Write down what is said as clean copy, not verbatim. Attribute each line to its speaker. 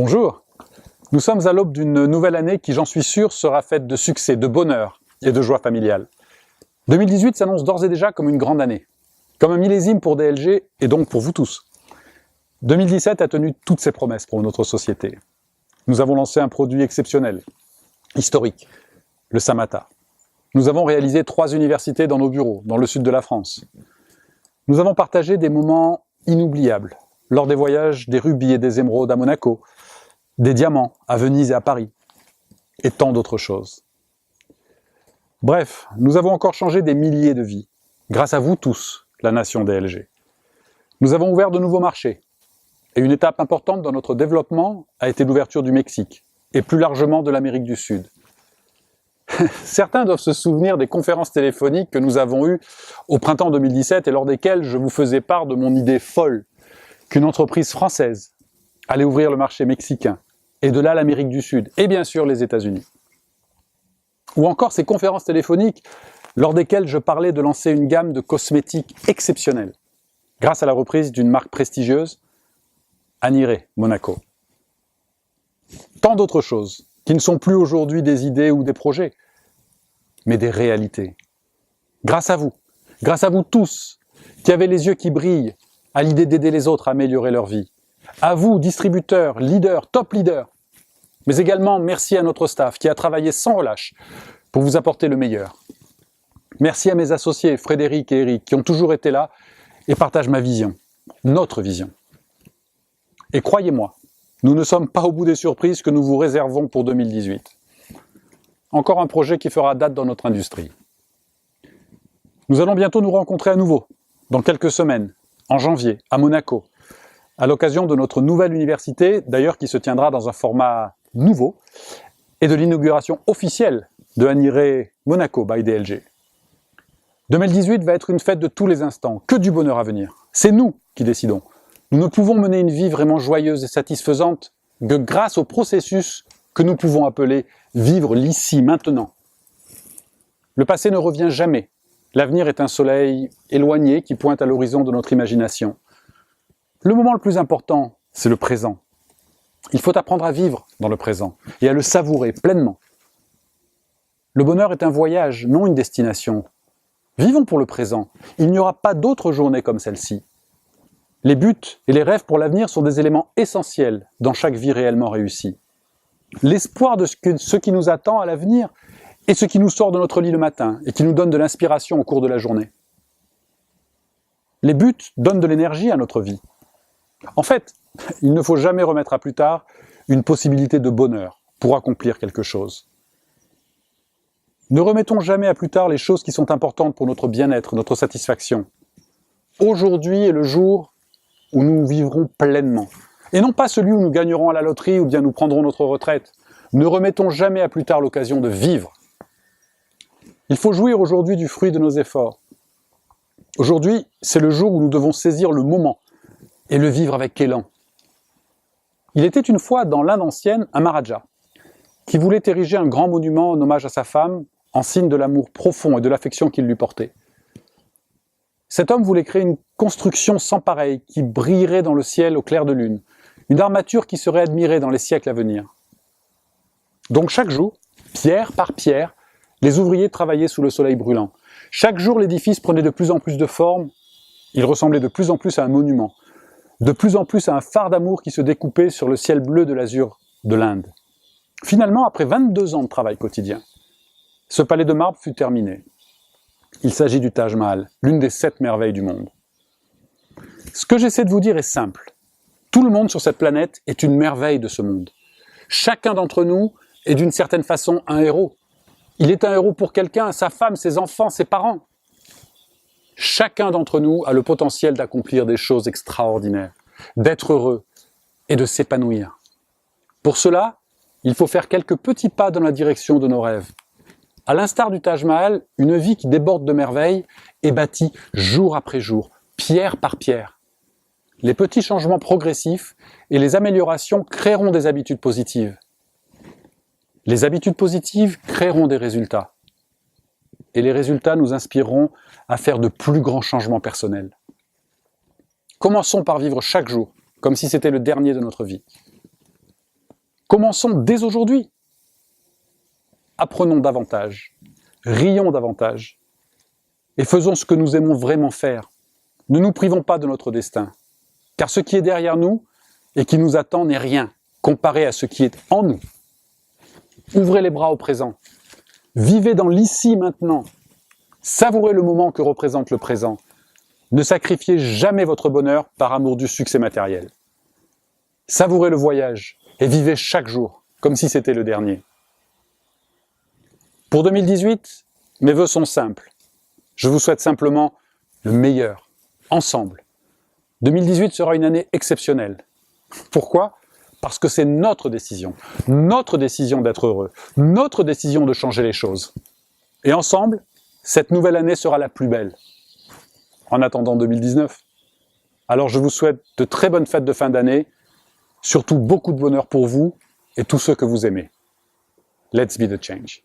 Speaker 1: Bonjour. Nous sommes à l'aube d'une nouvelle année qui, j'en suis sûr, sera faite de succès, de bonheur et de joie familiale. 2018 s'annonce d'ores et déjà comme une grande année, comme un millésime pour DLG et donc pour vous tous. 2017 a tenu toutes ses promesses pour notre société. Nous avons lancé un produit exceptionnel, historique, le Samata. Nous avons réalisé 3 universités dans nos bureaux, dans le sud de la France. Nous avons partagé des moments inoubliables, lors des voyages des rubis et des émeraudes à Monaco, des diamants à Venise et à Paris, et tant d'autres choses. Bref, nous avons encore changé des milliers de vies, grâce à vous tous, la nation DLG. Nous avons ouvert de nouveaux marchés, et une étape importante dans notre développement a été l'ouverture du Mexique, et plus largement de l'Amérique du Sud. Certains doivent se souvenir des conférences téléphoniques que nous avons eues au printemps 2017 et lors desquelles je vous faisais part de mon idée folle qu'une entreprise française allait ouvrir le marché mexicain, et de là l'Amérique du Sud, et bien sûr les États-Unis. Ou encore ces conférences téléphoniques lors desquelles je parlais de lancer une gamme de cosmétiques exceptionnelle, grâce à la reprise d'une marque prestigieuse, Aniré Monaco. Tant d'autres choses, qui ne sont plus aujourd'hui des idées ou des projets, mais des réalités. Grâce à vous tous, qui avez les yeux qui brillent à l'idée d'aider les autres à améliorer leur vie. À vous, distributeurs, leaders, top leaders. Mais également, merci à notre staff qui a travaillé sans relâche pour vous apporter le meilleur. Merci à mes associés, Frédéric et Eric, qui ont toujours été là et partagent ma vision, notre vision. Et croyez-moi, nous ne sommes pas au bout des surprises que nous vous réservons pour 2018. Encore un projet qui fera date dans notre industrie. Nous allons bientôt nous rencontrer à nouveau, dans quelques semaines, en janvier, à Monaco, à l'occasion de notre nouvelle université, d'ailleurs qui se tiendra dans un format nouveau, et de l'inauguration officielle de Aniré Monaco by DLG. 2018 va être une fête de tous les instants, que du bonheur à venir. C'est nous qui décidons. Nous ne pouvons mener une vie vraiment joyeuse et satisfaisante que grâce au processus que nous pouvons appeler vivre l'ici, maintenant. Le passé ne revient jamais. L'avenir est un soleil éloigné qui pointe à l'horizon de notre imagination. Le moment le plus important, c'est le présent. Il faut apprendre à vivre dans le présent et à le savourer pleinement. Le bonheur est un voyage, non une destination. Vivons pour le présent. Il n'y aura pas d'autre journée comme celle-ci. Les buts et les rêves pour l'avenir sont des éléments essentiels dans chaque vie réellement réussie. L'espoir de ce qui nous attend à l'avenir est ce qui nous sort de notre lit le matin et qui nous donne de l'inspiration au cours de la journée. Les buts donnent de l'énergie à notre vie. En fait, il ne faut jamais remettre à plus tard une possibilité de bonheur pour accomplir quelque chose. Ne remettons jamais à plus tard les choses qui sont importantes pour notre bien-être, notre satisfaction. Aujourd'hui est le jour où nous vivrons pleinement. Et non pas celui où nous gagnerons à la loterie ou bien nous prendrons notre retraite. Ne remettons jamais à plus tard l'occasion de vivre. Il faut jouir aujourd'hui du fruit de nos efforts. Aujourd'hui, c'est le jour où nous devons saisir le moment et le vivre avec élan. Il était une fois dans l'Inde ancienne un Maharaja qui voulait ériger un grand monument en hommage à sa femme en signe de l'amour profond et de l'affection qu'il lui portait. Cet homme voulait créer une construction sans pareille qui brillerait dans le ciel au clair de lune, une armature qui serait admirée dans les siècles à venir. Donc chaque jour, pierre par pierre, les ouvriers travaillaient sous le soleil brûlant. Chaque jour, l'édifice prenait de plus en plus de forme, il ressemblait de plus en plus à un monument, de plus en plus à un phare d'amour qui se découpait sur le ciel bleu de l'azur de l'Inde. Finalement, après 22 ans de travail quotidien, ce palais de marbre fut terminé. Il s'agit du Taj Mahal, l'une des 7 merveilles du monde. Ce que j'essaie de vous dire est simple. Tout le monde sur cette planète est une merveille de ce monde. Chacun d'entre nous est d'une certaine façon un héros. Il est un héros pour quelqu'un, sa femme, ses enfants, ses parents. Chacun d'entre nous a le potentiel d'accomplir des choses extraordinaires, d'être heureux et de s'épanouir. Pour cela, il faut faire quelques petits pas dans la direction de nos rêves. À l'instar du Taj Mahal, une vie qui déborde de merveilles est bâtie jour après jour, pierre par pierre. Les petits changements progressifs et les améliorations créeront des habitudes positives. Les habitudes positives créeront des résultats. Et les résultats nous inspireront à faire de plus grands changements personnels. Commençons par vivre chaque jour, comme si c'était le dernier de notre vie. Commençons dès aujourd'hui. Apprenons davantage, rions davantage, et faisons ce que nous aimons vraiment faire. Ne nous privons pas de notre destin, car ce qui est derrière nous et qui nous attend n'est rien comparé à ce qui est en nous. Ouvrez les bras au présent. Vivez dans l'ici maintenant. Savourez le moment que représente le présent. Ne sacrifiez jamais votre bonheur par amour du succès matériel. Savourez le voyage et vivez chaque jour comme si c'était le dernier. Pour 2018, mes vœux sont simples. Je vous souhaite simplement le meilleur, ensemble. 2018 sera une année exceptionnelle. Pourquoi ? Parce que c'est notre décision d'être heureux, notre décision de changer les choses. Et ensemble, cette nouvelle année sera la plus belle. En attendant 2019. Alors je vous souhaite de très bonnes fêtes de fin d'année, surtout beaucoup de bonheur pour vous et tous ceux que vous aimez. Let's be the change.